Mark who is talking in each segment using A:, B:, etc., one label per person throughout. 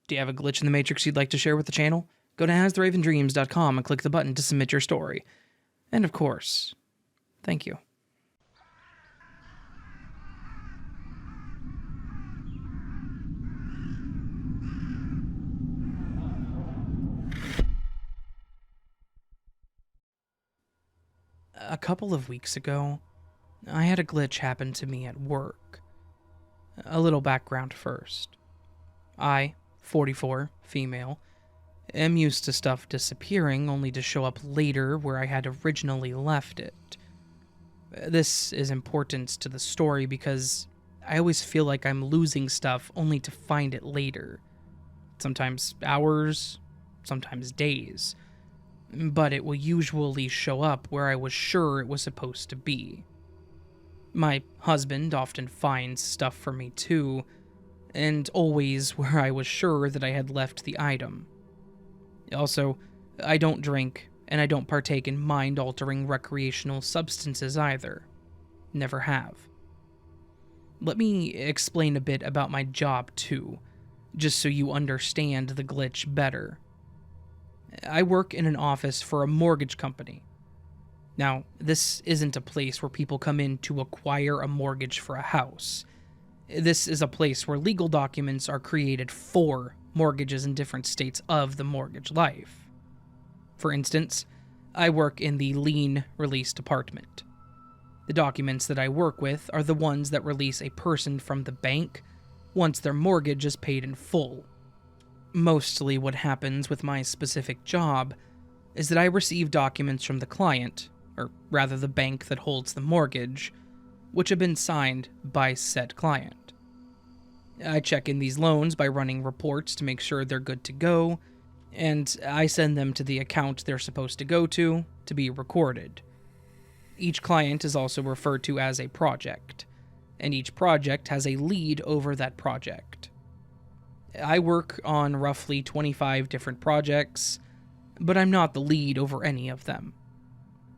A: Do you have a glitch in the Matrix you'd like to share with the channel? Go to hastheravendreams.com and click the button to submit your story. And of course, thank you. A couple of weeks ago, I had a glitch happen to me at work. A little background first. I, 44, female, am used to stuff disappearing only to show up later where I had originally left it. This is important to the story because I always feel like I'm losing stuff only to find it later. Sometimes hours, sometimes days. But it will usually show up where I was sure it was supposed to be. My husband often finds stuff for me too, and always where I was sure that I had left the item. Also, I don't drink, and I don't partake in mind-altering recreational substances either. Never have. Let me explain a bit about my job too, just so you understand the glitch better. I work in an office for a mortgage company. Now, this isn't a place where people come in to acquire a mortgage for a house. This is a place where legal documents are created for mortgages in different states of the mortgage life. For instance, I work in the lien release department. The documents that I work with are the ones that release a person from the bank once their mortgage is paid in full. Mostly what happens with my specific job is that I receive documents from the client, or rather the bank that holds the mortgage, which have been signed by said client. I check in these loans by running reports to make sure they're good to go, and I send them to the account they're supposed to go to be recorded. Each client is also referred to as a project, and each project has a lead over that project. I work on roughly 25 different projects, but I'm not the lead over any of them.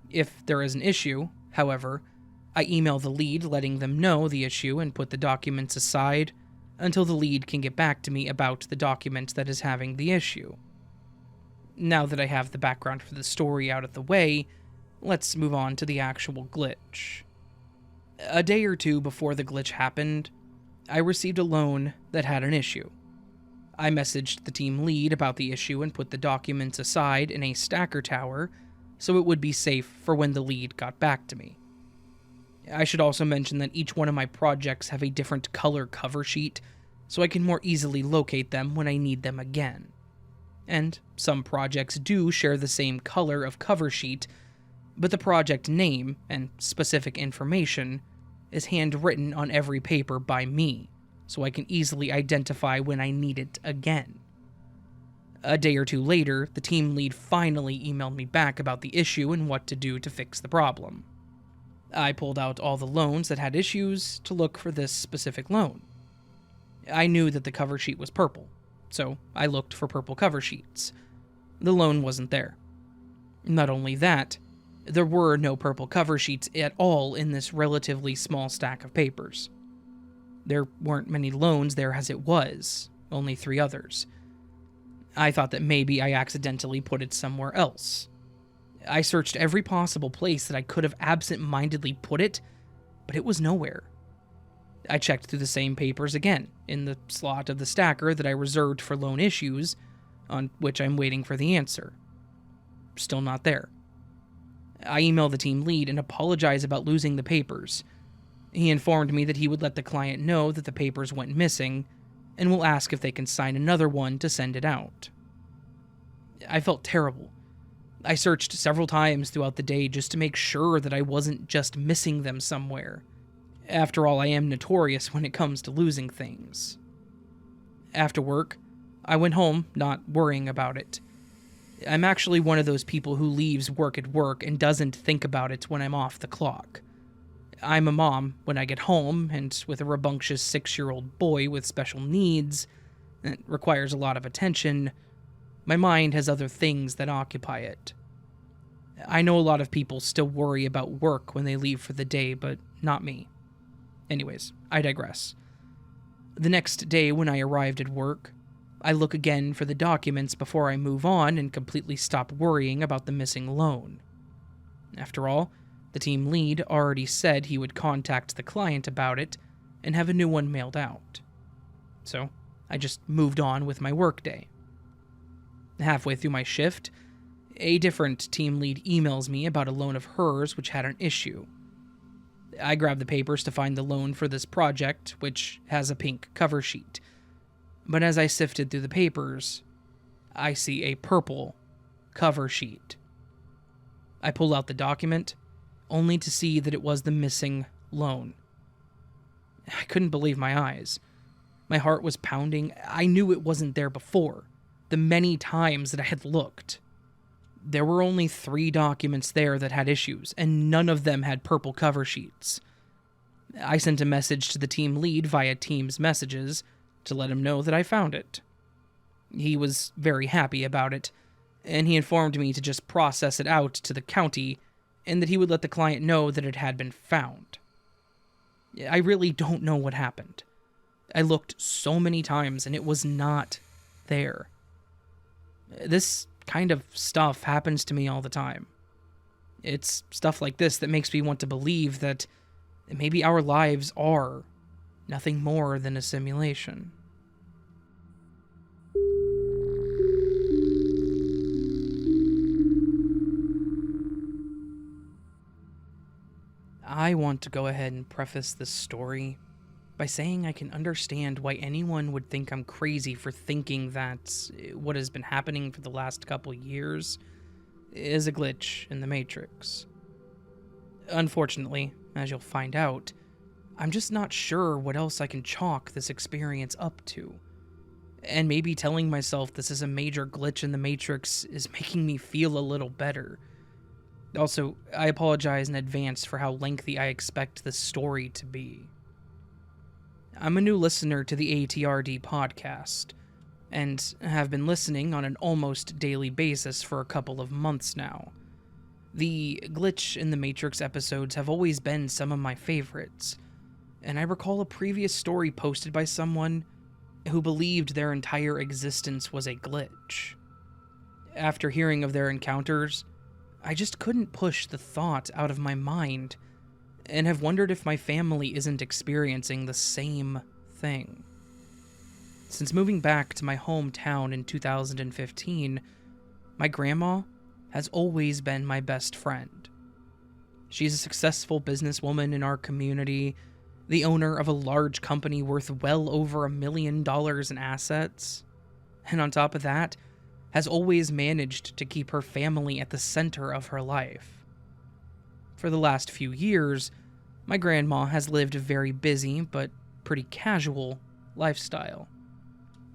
A: If there is an issue, however, I email the lead letting them know the issue and put the documents aside until the lead can get back to me about the document that is having the issue. Now that I have the background for the story out of the way, let's move on to the actual glitch. A day or two before the glitch happened, I received a loan that had an issue. I messaged the team lead about the issue and put the documents aside in a stacker tower so it would be safe for when the lead got back to me. I should also mention that each one of my projects have a different color cover sheet, so I can more easily locate them when I need them again. And some projects do share the same color of cover sheet, but the project name and specific information is handwritten on every paper by me, so I can easily identify when I need it again. A day or two later, the team lead finally emailed me back about the issue and what to do to fix the problem. I pulled out all the loans that had issues to look for this specific loan. I knew that the cover sheet was purple, so I looked for purple cover sheets. The loan wasn't there. Not only that, there were no purple cover sheets at all in this relatively small stack of papers. There weren't many loans there as it was, only 3 others. I thought that maybe I accidentally put it somewhere else. I searched every possible place that I could have absent-mindedly put it, but it was nowhere. I checked through the same papers again, in the slot of the stacker that I reserved for loan issues, on which I'm waiting for the answer. Still not there. I emailed the team lead and apologized about losing the papers. He informed me that he would let the client know that the papers went missing, and will ask if they can sign another one to send it out. I felt terrible. I searched several times throughout the day just to make sure that I wasn't just missing them somewhere. After all, I am notorious when it comes to losing things. After work, I went home, not worrying about it. I'm actually one of those people who leaves work at work and doesn't think about it when I'm off the clock. I'm a mom when I get home, and with a rambunctious 6-year-old boy with special needs that requires a lot of attention, my mind has other things that occupy it. I know a lot of people still worry about work when they leave for the day, but not me. Anyways, I digress. The next day when I arrived at work, I look again for the documents before I move on and completely stop worrying about the missing loan. After all, the team lead already said he would contact the client about it and have a new one mailed out. So, I just moved on with my workday. Halfway through my shift, a different team lead emails me about a loan of hers which had an issue. I grab the papers to find the loan for this project, which has a pink cover sheet. But as I sifted through the papers, I see a purple cover sheet. I pull out the document, only to see that it was the missing loan. I couldn't believe my eyes. My heart was pounding. I knew it wasn't there before, the many times that I had looked. There were only 3 documents there that had issues, and none of them had purple cover sheets. I sent a message to the team lead via Teams messages to let him know that I found it. He was very happy about it, and he informed me to just process it out to the county and that he would let the client know that it had been found. I really don't know what happened. I looked so many times and it was not there. This kind of stuff happens to me all the time. It's stuff like this that makes me want to believe that maybe our lives are nothing more than a simulation. I want to go ahead and preface this story by saying I can understand why anyone would think I'm crazy for thinking that what has been happening for the last couple years is a glitch in the Matrix. Unfortunately, as you'll find out, I'm just not sure what else I can chalk this experience up to. And maybe telling myself this is a major glitch in the Matrix is making me feel a little better. Also, I apologize in advance for how lengthy I expect this story to be. I'm a new listener to the ATRD podcast, and have been listening on an almost daily basis for a couple of months now. The Glitch in the Matrix episodes have always been some of my favorites, and I recall a previous story posted by someone who believed their entire existence was a glitch. After hearing of their encounters, I just couldn't push the thought out of my mind, and have wondered if my family isn't experiencing the same thing. Since moving back to my hometown in 2015, my grandma has always been my best friend. She's a successful businesswoman in our community, the owner of a large company worth well over $1 million in assets, and on top of that, has always managed to keep her family at the center of her life. For the last few years, my grandma has lived a very busy but pretty casual lifestyle.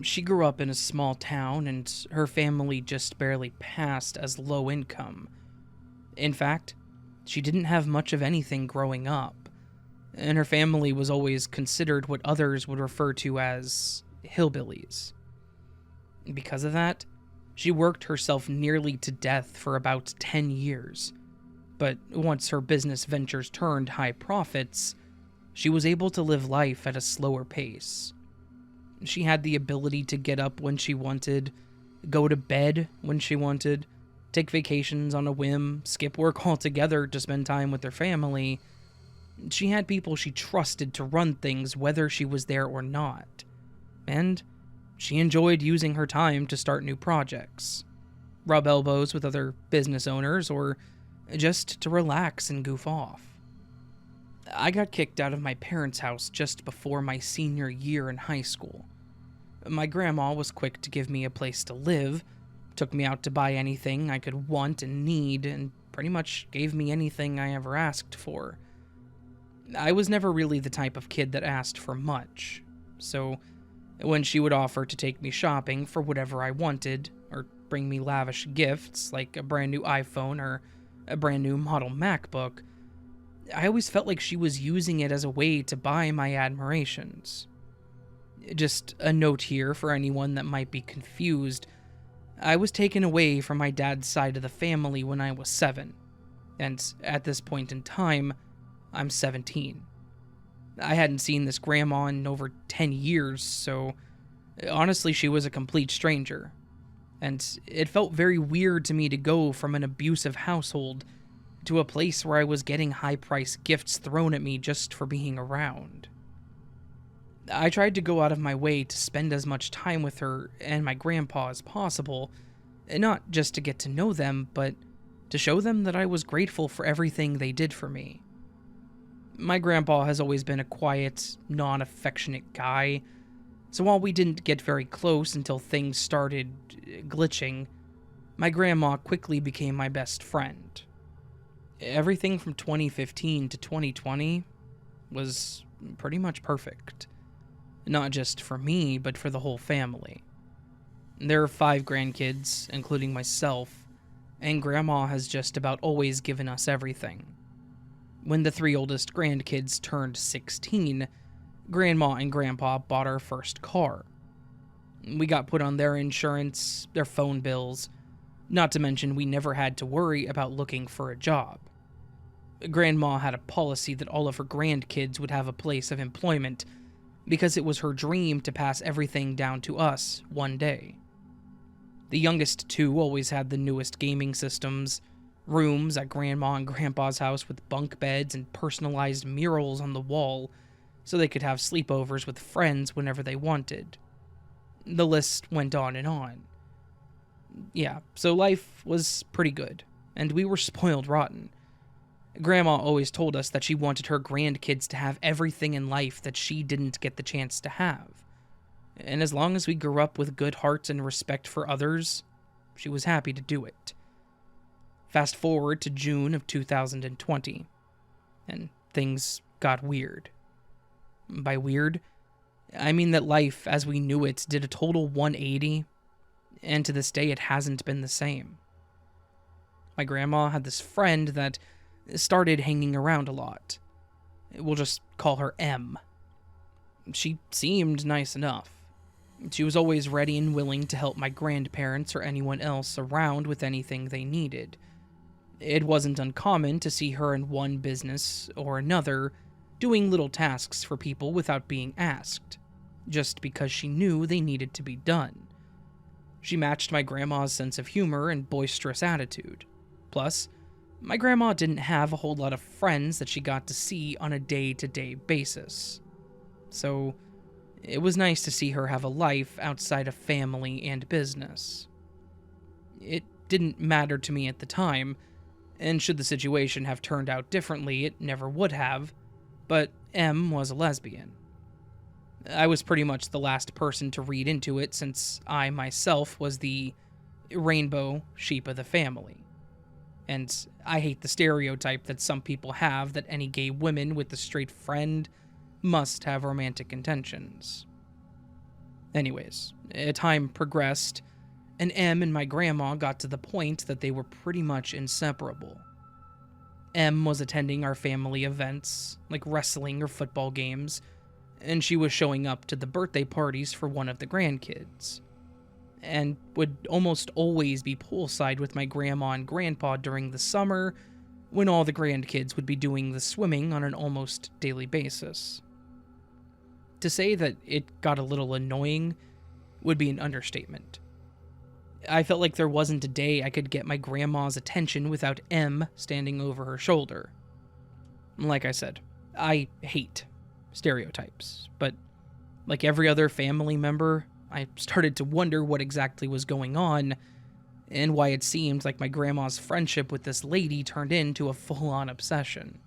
A: She grew up in a small town, and her family just barely passed as low income. In fact, she didn't have much of anything growing up, and her family was always considered what others would refer to as hillbillies. Because of that, she worked herself nearly to death for about 10 years, but once her business ventures turned high profits, she was able to live life at a slower pace. She had the ability to get up when she wanted, go to bed when she wanted, take vacations on a whim, skip work altogether to spend time with her family. She had people she trusted to run things whether she was there or not. And she enjoyed using her time to start new projects, rub elbows with other business owners, or just to relax and goof off. I got kicked out of my parents' house just before my senior year in high school. My grandma was quick to give me a place to live, took me out to buy anything I could want and need, and pretty much gave me anything I ever asked for. I was never really the type of kid that asked for much, so when she would offer to take me shopping for whatever I wanted, or bring me lavish gifts like a brand new iPhone or a brand new model MacBook, I always felt like she was using it as a way to buy my admirations. Just a note here for anyone that might be confused. I was taken away from my dad's side of the family when I was 7, and at this point in time, I'm 17. I hadn't seen this grandma in over 10 years, so Honestly, she was a complete stranger, and it felt very weird to me to go from an abusive household to a place where I was getting high-priced gifts thrown at me just for being around. I tried to go out of my way to spend as much time with her and my grandpa as possible, not just to get to know them, but to show them that I was grateful for everything they did for me. My grandpa has always been a quiet, non-affectionate guy, so while we didn't get very close until things started glitching, my grandma quickly became my best friend. Everything from 2015 to 2020 was pretty much perfect. Not just for me, but for the whole family. There are 5 grandkids, including myself, and Grandma has just about always given us everything. When the 3 oldest grandkids turned 16, Grandma and Grandpa bought our first car. We got put on their insurance, their phone bills, not to mention we never had to worry about looking for a job. Grandma had a policy that all of her grandkids would have a place of employment, because it was her dream to pass everything down to us one day. The youngest 2 always had the newest gaming systems, rooms at Grandma and Grandpa's house with bunk beds and personalized murals on the wall, so they could have sleepovers with friends whenever they wanted. The list went on and on. Yeah, so life was pretty good, and we were spoiled rotten. Grandma always told us that she wanted her grandkids to have everything in life that she didn't get the chance to have. And as long as we grew up with good hearts and respect for others, she was happy to do it. Fast forward to June of 2020, and things got weird. By weird, I mean that life as we knew it did a total 180, and to this day it hasn't been the same. My grandma had this friend that started hanging around a lot. We'll just call her M. She seemed nice enough. She was always ready and willing to help my grandparents or anyone else around with anything they needed. It wasn't uncommon to see her in one business or another, doing little tasks for people without being asked, just because she knew they needed to be done. She matched my grandma's sense of humor and boisterous attitude. Plus, my grandma didn't have a whole lot of friends that she got to see on a day-to-day basis. So, it was nice to see her have a life outside of family and business. It didn't matter to me at the time, and should the situation have turned out differently, it never would have, but M was a lesbian. I was pretty much the last person to read into it since I myself was the rainbow sheep of the family. And I hate the stereotype that some people have that any gay women with a straight friend must have romantic intentions. Anyways, time progressed, and M and my grandma got to the point that they were pretty much inseparable. M was attending our family events, like wrestling or football games, and she was showing up to the birthday parties for one of the grandkids, and would almost always be poolside with my grandma and grandpa during the summer, when all the grandkids would be doing the swimming on an almost daily basis. To say that it got a little annoying would be an understatement. I felt like there wasn't a day I could get my grandma's attention without M standing over her shoulder. Like I said, I hate stereotypes, but like every other family member, I started to wonder what exactly was going on, and why it seemed like my grandma's friendship with this lady turned into a full-on obsession.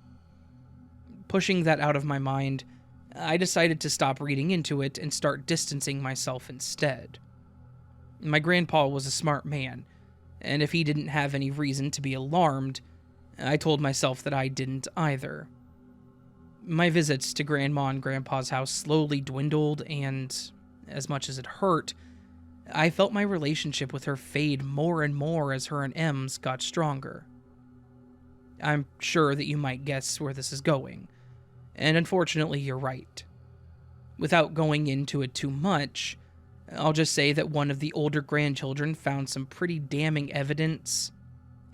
A: Pushing that out of my mind, I decided to stop reading into it and start distancing myself instead. My grandpa was a smart man, and if he didn't have any reason to be alarmed, I told myself that I didn't either. My visits to Grandma and Grandpa's house slowly dwindled, and as much as it hurt, I felt my relationship with her fade more and more as her and M's got stronger. I'm sure that you might guess where this is going, and unfortunately you're right. Without going into it too much, I'll just say that one of the older grandchildren found some pretty damning evidence,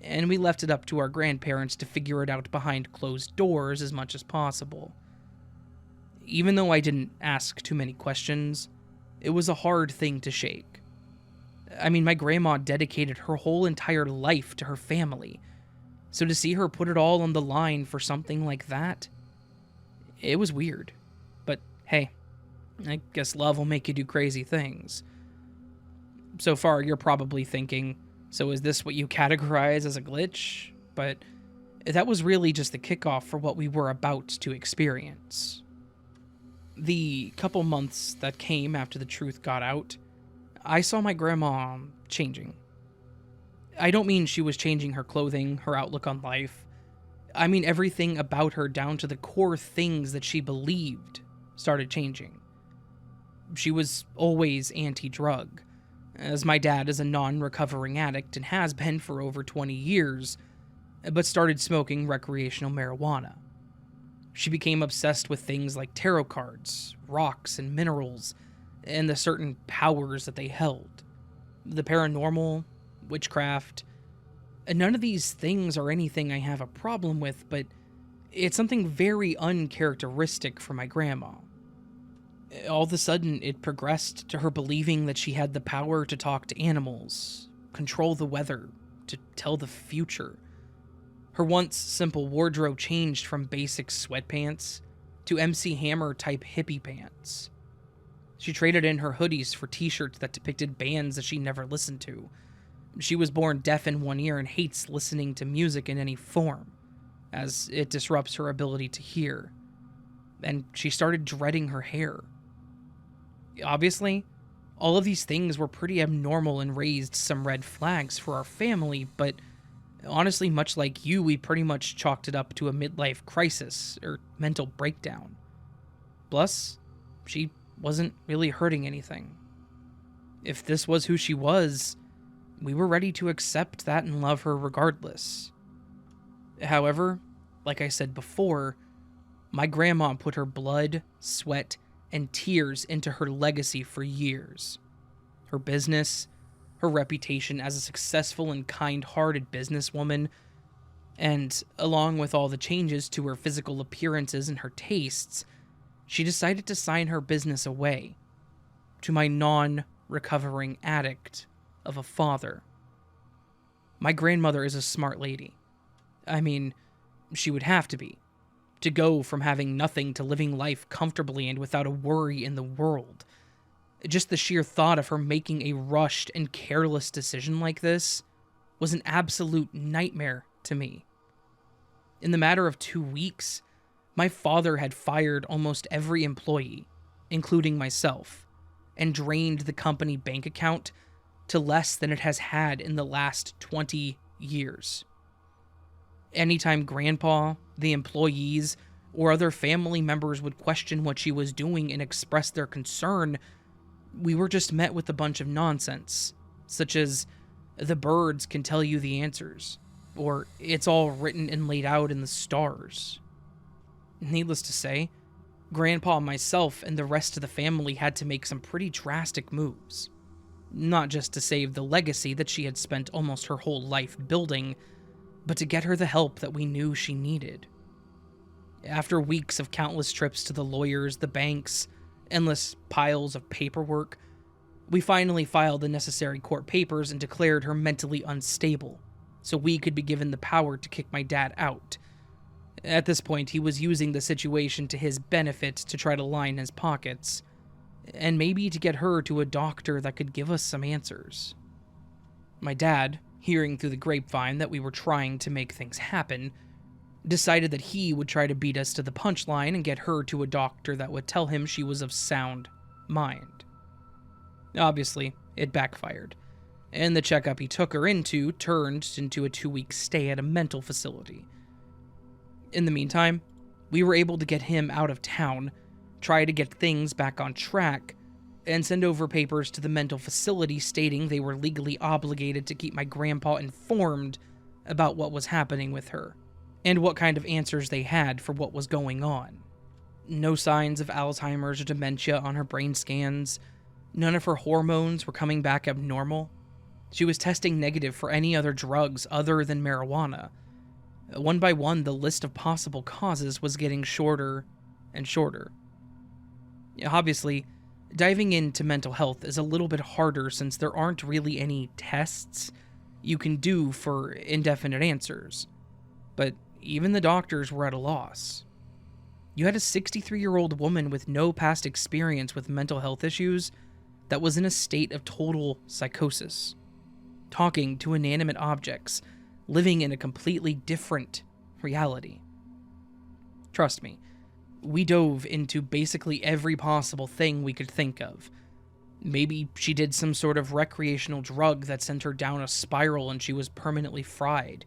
A: and we left it up to our grandparents to figure it out behind closed doors as much as possible. Even though I didn't ask too many questions, It was a hard thing to shake. I mean, my grandma dedicated her whole entire life to her family, so to see her put it all on the line for something like that, it was weird. But hey, I guess love will make you do crazy things. So far, you're probably thinking, so is this what you categorize as a glitch? But that was really just the kickoff for what we were about to experience. The couple months that came after the truth got out, I saw my grandma changing. I don't mean she was changing her clothing, her outlook on life. I mean everything about her, down to the core things that she believed, started changing. She was always anti-drug, as my dad is a non-recovering addict and has been for over 20 years, but started smoking recreational marijuana. She became obsessed with things like tarot cards, rocks, and minerals, and the certain powers that they held. The paranormal, witchcraft. None of these things are anything I have a problem with, but it's something very uncharacteristic for my grandma. All of a sudden, it progressed to her believing that she had the power to talk to animals, control the weather, to tell the future. Her once simple wardrobe changed from basic sweatpants to MC Hammer type hippie pants. She traded in her hoodies for t-shirts that depicted bands that she never listened to. She was born deaf in one ear and hates listening to music in any form, as it disrupts her ability to hear. And she started dreading her hair. Obviously, all of these things were pretty abnormal and raised some red flags for our family, but honestly, much like you, we pretty much chalked it up to a midlife crisis or mental breakdown. Plus, she wasn't really hurting anything. If this was who she was, we were ready to accept that and love her regardless. However, like I said before, my grandma put her blood, sweat, and tears into her legacy for years. Her business, her reputation as a successful and kind-hearted businesswoman, and along with all the changes to her physical appearances and her tastes, she decided to sign her business away to my non-recovering addict of a father. My grandmother is a smart lady. I mean, she would have to be, to go from having nothing to living life comfortably and without a worry in the world. Just the sheer thought of her making a rushed and careless decision like this was an absolute nightmare to me. In the matter of 2 weeks, my father had fired almost every employee, including myself, and drained the company bank account to less than it has had in the last 20 years. Anytime Grandpa, the employees, or other family members would question what she was doing and express their concern, we were just met with a bunch of nonsense, such as, the birds can tell you the answers, or it's all written and laid out in the stars. Needless to say, Grandpa, myself, and the rest of the family had to make some pretty drastic moves. Not just to save the legacy that she had spent almost her whole life building, but to get her the help that we knew she needed. After weeks of countless trips to the lawyers, the banks, endless piles of paperwork, we finally filed the necessary court papers and declared her mentally unstable, so we could be given the power to kick my dad out. At this point, he was using the situation to his benefit to try to line his pockets, and maybe to get her to a doctor that could give us some answers. My dad, hearing through the grapevine that we were trying to make things happen, decided that he would try to beat us to the punchline and get her to a doctor that would tell him she was of sound mind. Obviously, it backfired, and the checkup he took her into turned into a 2-week stay at a mental facility. In the meantime, we were able to get him out of town, try to get things back on track, and send over papers to the mental facility stating they were legally obligated to keep my grandpa informed about what was happening with her, and what kind of answers they had for what was going on. No signs of Alzheimer's or dementia on her brain scans. None of her hormones were coming back abnormal. She was testing negative for any other drugs other than marijuana. One by one, the list of possible causes was getting shorter and shorter. Obviously, Diving into mental health is a little bit harder since there aren't really any tests you can do for indefinite answers. But even the doctors were at a loss. You had a 63-year-old woman with no past experience with mental health issues that was in a state of total psychosis, talking to inanimate objects, living in a completely different reality. Trust me, we dove into basically every possible thing we could think of. Maybe she did some sort of recreational drug that sent her down a spiral and she was permanently fried.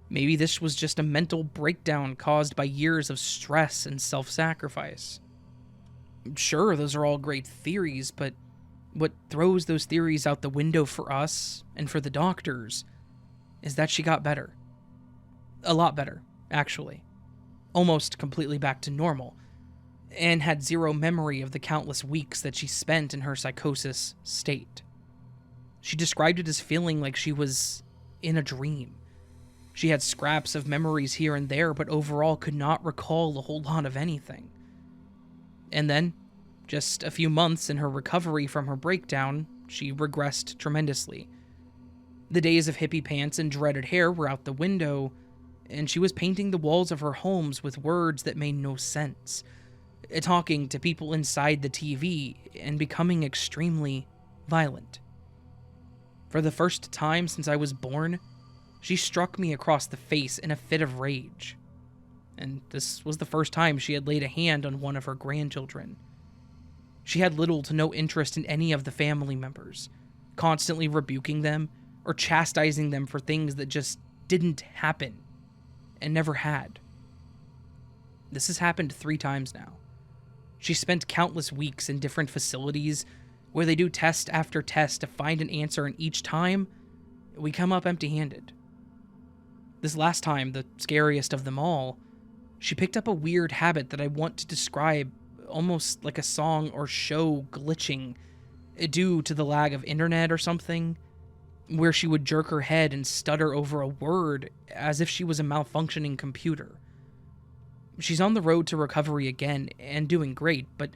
A: Maybe this was just a mental breakdown caused by years of stress and self-sacrifice. Sure, those are all great theories, but what throws those theories out the window for us and for the doctors is that she got better. A lot better, actually. Almost completely back to normal, and had zero memory of the countless weeks that she spent in her psychosis state. She described it as feeling like she was in a dream. She had scraps of memories here and there, but overall could not recall a whole lot of anything. And then, just a few months in her recovery from her breakdown, she regressed tremendously. The days of hippie pants and dreaded hair were out the window, and she was painting the walls of her homes with words that made no sense, talking to people inside the TV, and becoming extremely violent. For the first time since I was born, she struck me across the face in a fit of rage. And this was the first time she had laid a hand on one of her grandchildren. She had little to no interest in any of the family members, constantly rebuking them or chastising them for things that just didn't happen and never had. This has happened 3 times now. She spent countless weeks in different facilities where they do test after test to find an answer, and each time, we come up empty-handed. This last time, the scariest of them all, she picked up a weird habit that I want to describe almost like a song or show glitching due to the lag of internet or something, where she would jerk her head and stutter over a word as if she was a malfunctioning computer. She's on the road to recovery again and doing great, but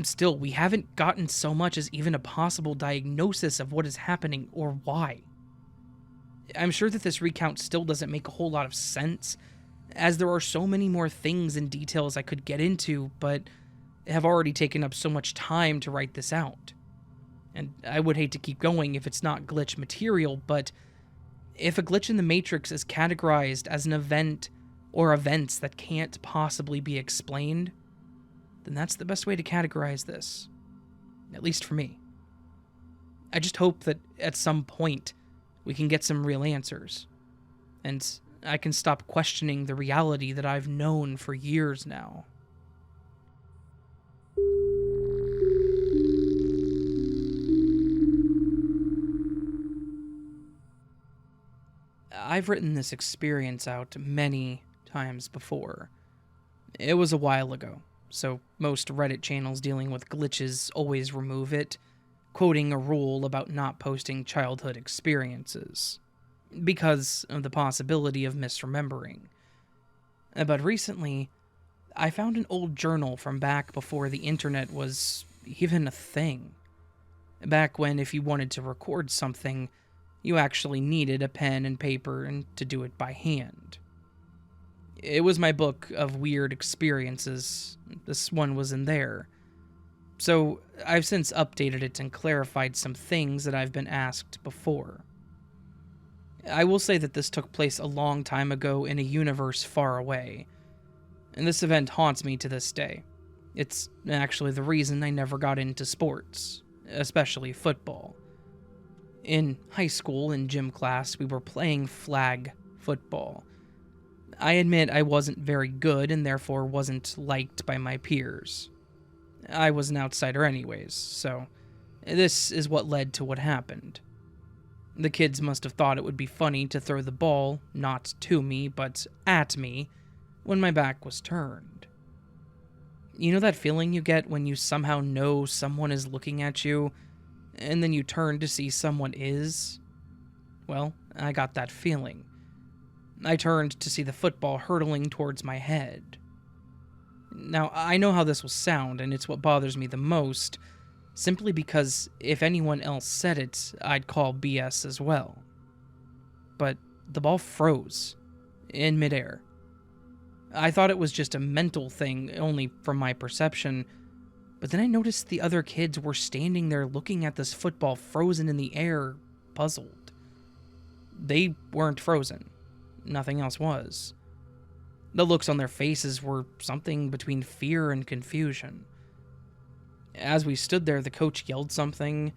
A: still, we haven't gotten so much as even a possible diagnosis of what is happening or why. I'm sure that this recount still doesn't make a whole lot of sense, as there are so many more things and details I could get into, but have already taken up so much time to write this out. And I would hate to keep going if it's not glitch material, but if a glitch in the Matrix is categorized as an event or events that can't possibly be explained, then that's the best way to categorize this. At least for me. I just hope that at some point we can get some real answers, and I can stop questioning the reality that I've known for years now. I've written this experience out many times before. It was a while ago, so most Reddit channels dealing with glitches always remove it, quoting a rule about not posting childhood experiences, because of the possibility of misremembering. But recently, I found an old journal from back before the internet was even a thing. Back when if you wanted to record something, you actually needed a pen and paper and to do it by hand. It was my book of weird experiences. This one was in there. So I've since updated it and clarified some things that I've been asked before. I will say that this took place a long time ago in a universe far away, and this event haunts me to this day. It's actually the reason I never got into sports, especially football. In high school, in gym class, we were playing flag football. I admit I wasn't very good and therefore wasn't liked by my peers. I was an outsider anyways, so this is what led to what happened. The kids must have thought it would be funny to throw the ball, not to me, but at me, when my back was turned. You know that feeling you get when you somehow know someone is looking at you, and then you turn to see someone is? Well, I got that feeling. I turned to see the football hurtling towards my head. Now, I know how this will sound, and it's what bothers me the most, simply because if anyone else said it, I'd call BS as well. But the ball froze in midair. I thought it was just a mental thing, only from my perception, but then I noticed the other kids were standing there looking at this football frozen in the air, puzzled. They weren't frozen. Nothing else was. The looks on their faces were something between fear and confusion. As we stood there, the coach yelled something.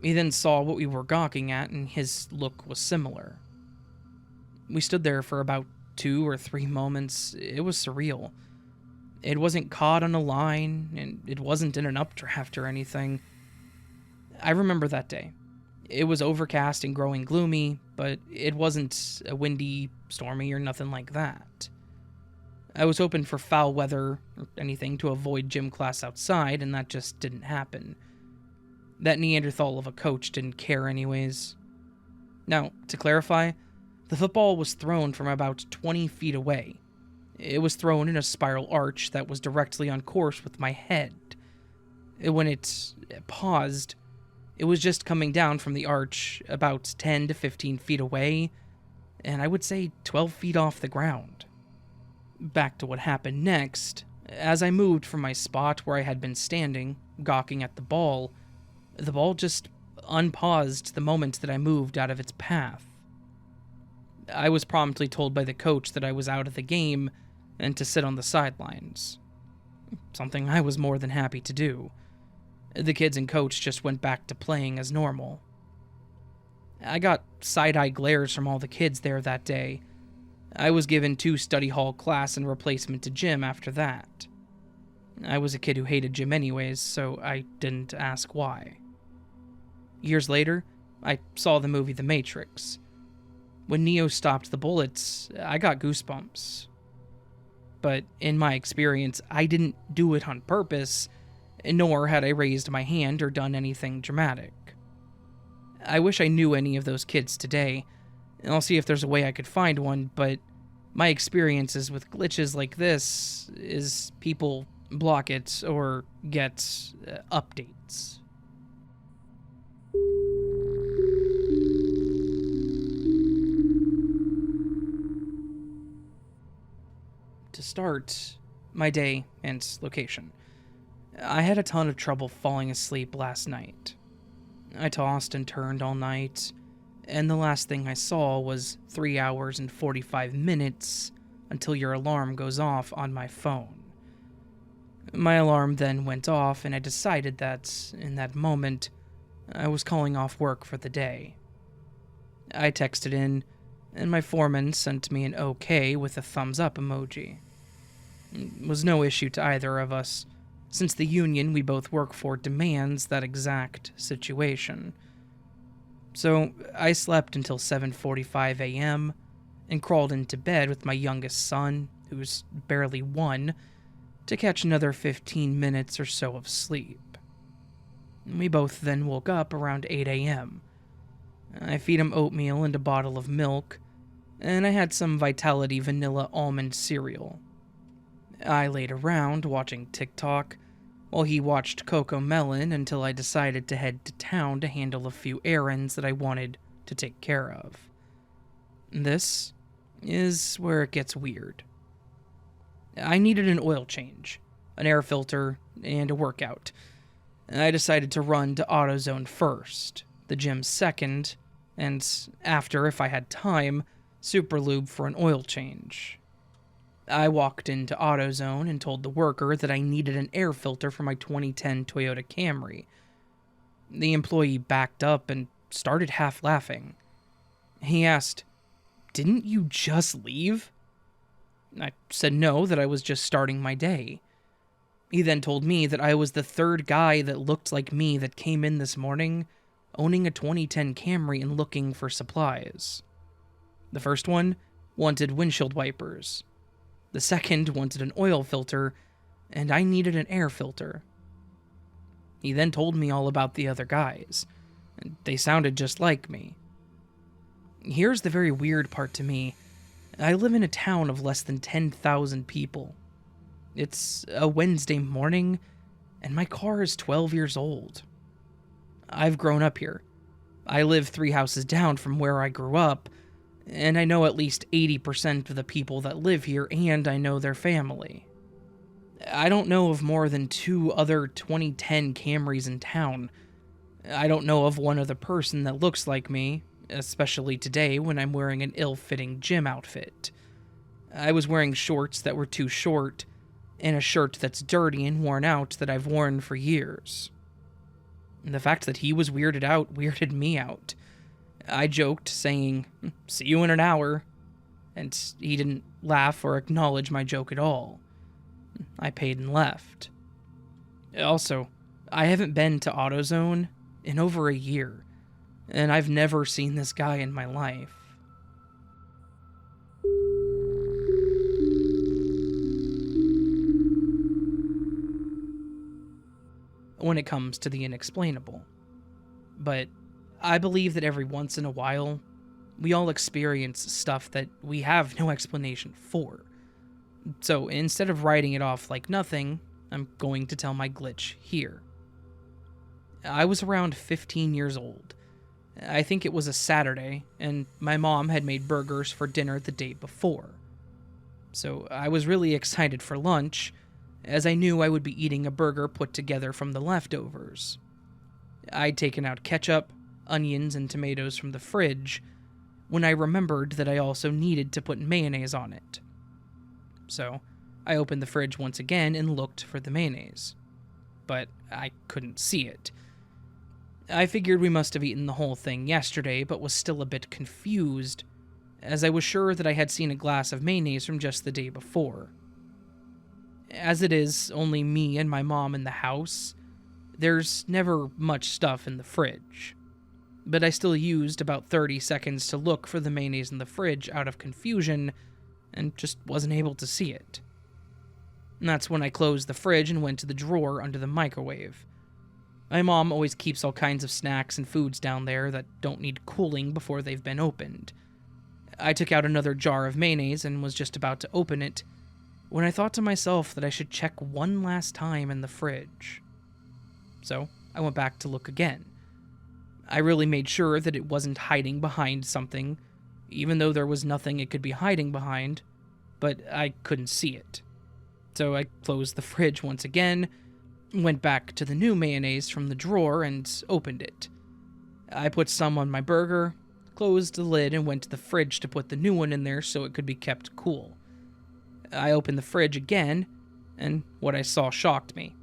A: He then saw what we were gawking at, and his look was similar. We stood there for about 2 or 3 moments. It was surreal. It wasn't caught on a line, and it wasn't in an updraft or anything. I remember that day. It was overcast and growing gloomy, but it wasn't a windy, stormy, or nothing like that. I was hoping for foul weather or anything to avoid gym class outside, and that just didn't happen. That Neanderthal of a coach didn't care anyways. Now, to clarify, the football was thrown from about 20 feet away. It was thrown in a spiral arch that was directly on course with my head. When it paused, it was just coming down from the arch about 10 to 15 feet away, and I would say 12 feet off the ground. Back to what happened next. As I moved from my spot where I had been standing, gawking at the ball just unpaused the moment that I moved out of its path. I was promptly told by the coach that I was out of the game and to sit on the sidelines. Something I was more than happy to do. The kids and coach just went back to playing as normal. I got side-eye glares from all the kids there that day. I was given 2 study hall class and replacement to gym after that. I was a kid who hated gym anyways, so I didn't ask why. Years later, I saw the movie The Matrix. When Neo stopped the bullets, I got goosebumps. But in my experience, I didn't do it on purpose, nor had I raised my hand or done anything dramatic. I wish I knew any of those kids today. I'll see if there's a way I could find one, but my experiences with glitches like this is people block it or get updates. To start my day and location, I had a ton of trouble falling asleep last night. I tossed and turned all night, and the last thing I saw was 3 hours and 45 minutes until your alarm goes off on my phone. My alarm then went off, and I decided that, in that moment, I was calling off work for the day. I texted in, and my foreman sent me an OK with a thumbs up emoji. It was no issue to either of us, since the union we both work for demands that exact situation. So I slept until 7:45 a.m. and crawled into bed with my youngest son, who's barely 1, to catch another 15 minutes or so of sleep. We both then woke up around 8 a.m. I feed him oatmeal and a bottle of milk, and I had some Vitality vanilla almond cereal. I laid around watching TikTok, while he watched Coco Melon until I decided to head to town to handle a few errands that I wanted to take care of. This is where it gets weird. I needed an oil change, an air filter, and a workout. I decided to run to AutoZone first, the gym second, and after, if I had time, Superlube for an oil change. I walked into AutoZone and told the worker that I needed an air filter for my 2010 Toyota Camry. The employee backed up and started half laughing. He asked, "Didn't you just leave?" I said no, that I was just starting my day. He then told me that I was the 3rd guy that looked like me that came in this morning, owning a 2010 Camry and looking for supplies. The first one wanted windshield wipers. The second wanted an oil filter, and I needed an air filter. He then told me all about the other guys, and they sounded just like me. Here's the very weird part to me. I live in a town of less than 10,000 people. It's a Wednesday morning, and my car is 12 years old. I've grown up here. I live 3 houses down from where I grew up, and I know at least 80% of the people that live here, and I know their family. I don't know of more than 2 other 2010 Camrys in town. I don't know of one other person that looks like me, especially today when I'm wearing an ill-fitting gym outfit. I was wearing shorts that were too short, and a shirt that's dirty and worn out that I've worn for years. And the fact that he was weirded out weirded me out. I joked, saying, "See you in an hour," and he didn't laugh or acknowledge my joke at all. I paid and left. Also, I haven't been to AutoZone in over a year, and I've never seen this guy in my life. When it comes to the inexplainable. But I believe that every once in a while, we all experience stuff that we have no explanation for. So instead of writing it off like nothing, I'm going to tell my glitch here. I was around 15 years old. I think it was a Saturday, and my mom had made burgers for dinner the day before. So I was really excited for lunch, as I knew I would be eating a burger put together from the leftovers. I'd taken out ketchup, onions, and tomatoes from the fridge, when I remembered that I also needed to put mayonnaise on it. So I opened the fridge once again and looked for the mayonnaise, but I couldn't see it. I figured we must have eaten the whole thing yesterday, but was still a bit confused, as I was sure that I had seen a glass of mayonnaise from just the day before. As it is only me and my mom in the house, there's never much stuff in the fridge. But I still used about 30 seconds to look for the mayonnaise in the fridge out of confusion, and just wasn't able to see it. And that's when I closed the fridge and went to the drawer under the microwave. My mom always keeps all kinds of snacks and foods down there that don't need cooling before they've been opened. I took out another jar of mayonnaise and was just about to open it, when I thought to myself that I should check one last time in the fridge. So I went back to look again. I really made sure that it wasn't hiding behind something, even though there was nothing it could be hiding behind, but I couldn't see it. So I closed the fridge once again, went back to the new mayonnaise from the drawer and opened it. I put some on my burger, closed the lid, and went to the fridge to put the new one in there so it could be kept cool. I opened the fridge again, and what I saw shocked me.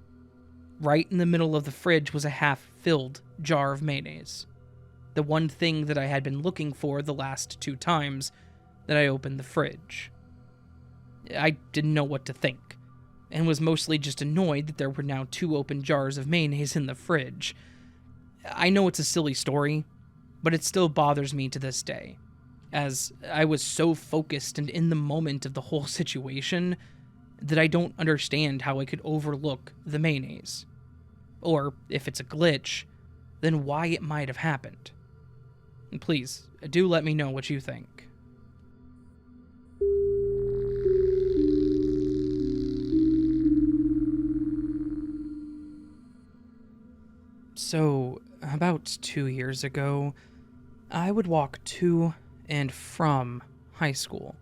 A: Right in the middle of the fridge was a half-filled jar of mayonnaise. The one thing that I had been looking for the last 2 times that I opened the fridge. I didn't know what to think, and was mostly just annoyed that there were now 2 open jars of mayonnaise in the fridge. I know it's a silly story, but it still bothers me to this day, as I was so focused and in the moment of the whole situation that I don't understand how I could overlook the mayonnaise. Or, if it's a glitch, then why it might have happened. And please, do let me know what you think. So, about 2 years ago, I would walk to and from high school.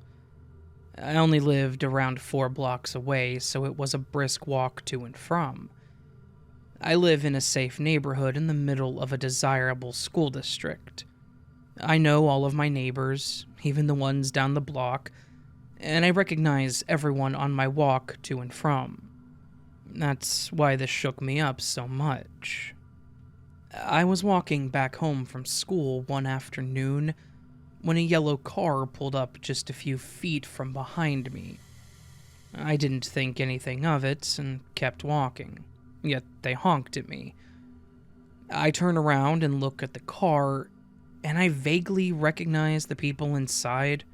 A: I only lived around 4 blocks away, so it was a brisk walk to and from. I live in a safe neighborhood in the middle of a desirable school district. I know all of my neighbors, even the ones down the block, and I recognize everyone on my walk to and from. That's why this shook me up so much. I was walking back home from school one afternoon when a yellow car pulled up just a few feet from behind me. I didn't think anything of it and kept walking, yet they honked at me. I turn around and look at the car, and I vaguely recognize the people inside.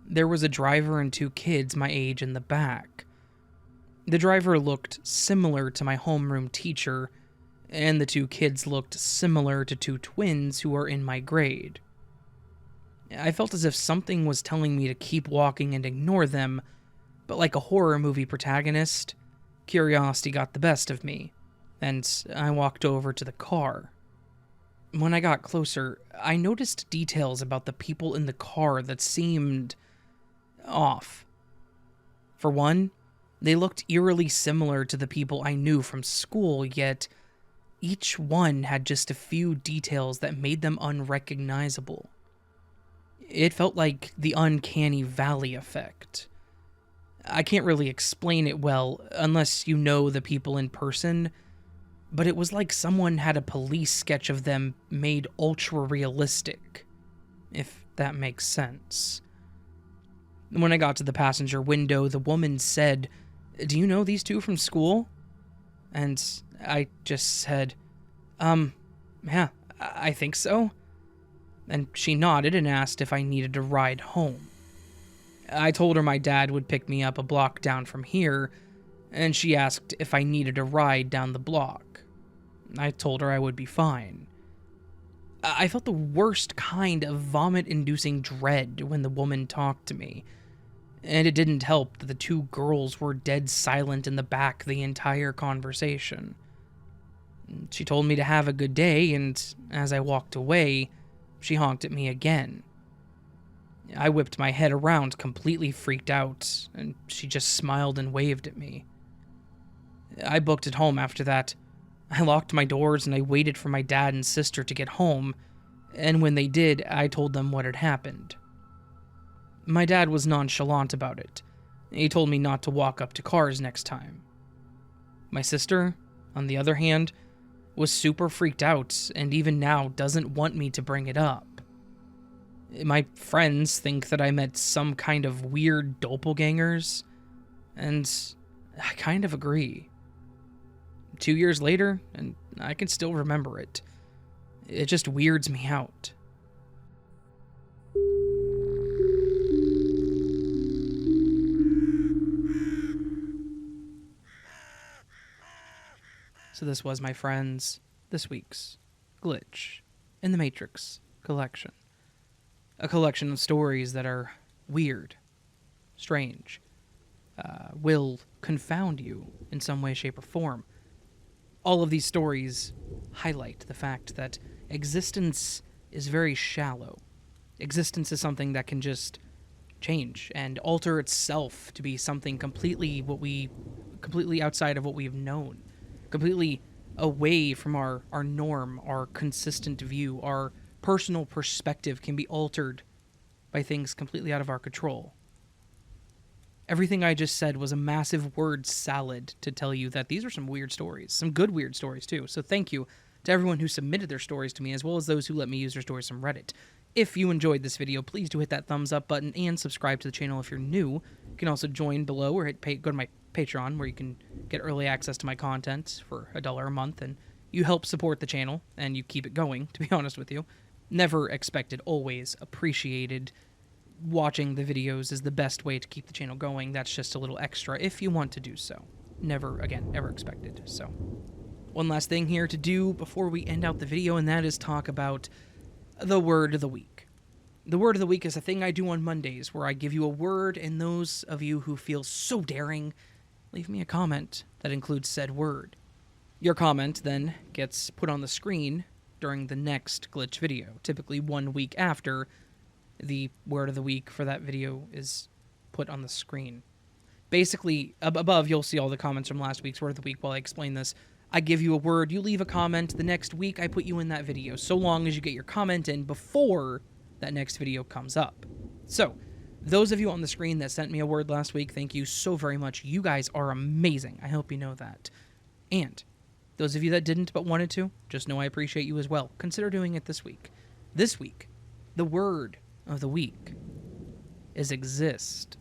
A: There was a driver and 2 kids my age in the back. The driver looked similar to my homeroom teacher, and the 2 kids looked similar to 2 twins who are in my grade. I felt as if something was telling me to keep walking and ignore them, but like a horror movie protagonist, curiosity got the best of me, and I walked over to the car. When I got closer, I noticed details about the people in the car that seemed off. For one, they looked eerily similar to the people I knew from school, yet each one had just a few details that made them unrecognizable. It felt like the uncanny valley effect. I can't really explain it well unless you know the people in person, but it was like someone had a police sketch of them made ultra-realistic, if that makes sense. When I got to the passenger window, the woman said, "Do you know these two from school?" And I just said, yeah, I think so." And she nodded and asked if I needed a ride home. I told her my dad would pick me up a block down from here, and she asked if I needed a ride down the block. I told her I would be fine. I felt the worst kind of vomit-inducing dread when the woman talked to me, and it didn't help that the two girls were dead silent in the back the entire conversation. She told me to have a good day, and as I walked away, she honked at me again. I whipped my head around, completely freaked out, and she just smiled and waved at me. I booked it home after that. I locked my doors and I waited for my dad and sister to get home, and when they did, I told them what had happened. My dad was nonchalant about it. He told me not to walk up to cars next time. My sister, on the other hand, was super freaked out and even now doesn't want me to bring it up. My friends think that I met some kind of weird doppelgangers, and I kind of agree. 2 years later, and I can still remember it. It just weirds me out. So this was, my friends, this week's Glitch in the Matrix collection. A collection of stories that are weird, strange, will confound you in some way, shape, or form. All of these stories highlight the fact that existence is very shallow. Existence is something that can just change and alter itself to be something completely outside of what we've known, completely away from our norm, our consistent view. Our personal perspective can be altered by things completely out of our control. Everything I just said was a massive word salad to tell you that these are some weird stories, some good weird stories too. So thank you to everyone who submitted their stories to me, as well as those who let me use their stories from Reddit. If you enjoyed this video, please do hit that thumbs up button and subscribe to the channel if you're new. You can also join below or go to my Patreon, where you can get early access to my content for $1 a month, and you help support the channel and you keep it going, to be honest with you. Never expected, always appreciated. Watching the videos is the best way to keep the channel going. That's just a little extra if you want to do so. Never expected. So, one last thing here to do before we end out the video, and that is talk about the word of the week. The word of the week is a thing I do on Mondays, where I give you a word, and those of you who feel so daring, leave me a comment that includes said word. Your comment then gets put on the screen during the next Glitch video, typically 1 week after the word of the week for that video is put on the screen. Basically, above you'll see all the comments from last week's word of the week while I explain this. I give you a word, you leave a comment, the next week I put you in that video, so long as you get your comment in before that next video comes up. So, those of you on the screen that sent me a word last week, thank you so very much. You guys are amazing. I hope you know that. And those of you that didn't but wanted to, just know I appreciate you as well. Consider doing it this week. This week, the word of the week is exist,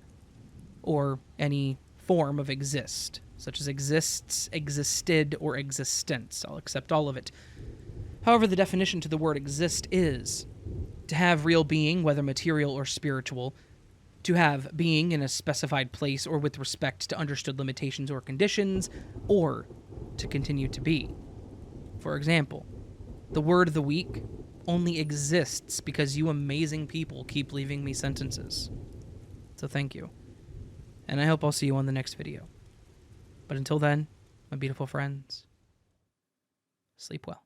A: or any form of exist, such as exists, existed, or existence. I'll accept all of it. However, the definition to the word exist is to have real being, whether material or spiritual, to have being in a specified place or with respect to understood limitations or conditions, or to continue to be. For example, the word of the week only exists because you amazing people keep leaving me sentences. So thank you. And I hope I'll see you on the next video. But until then, my beautiful friends, sleep well.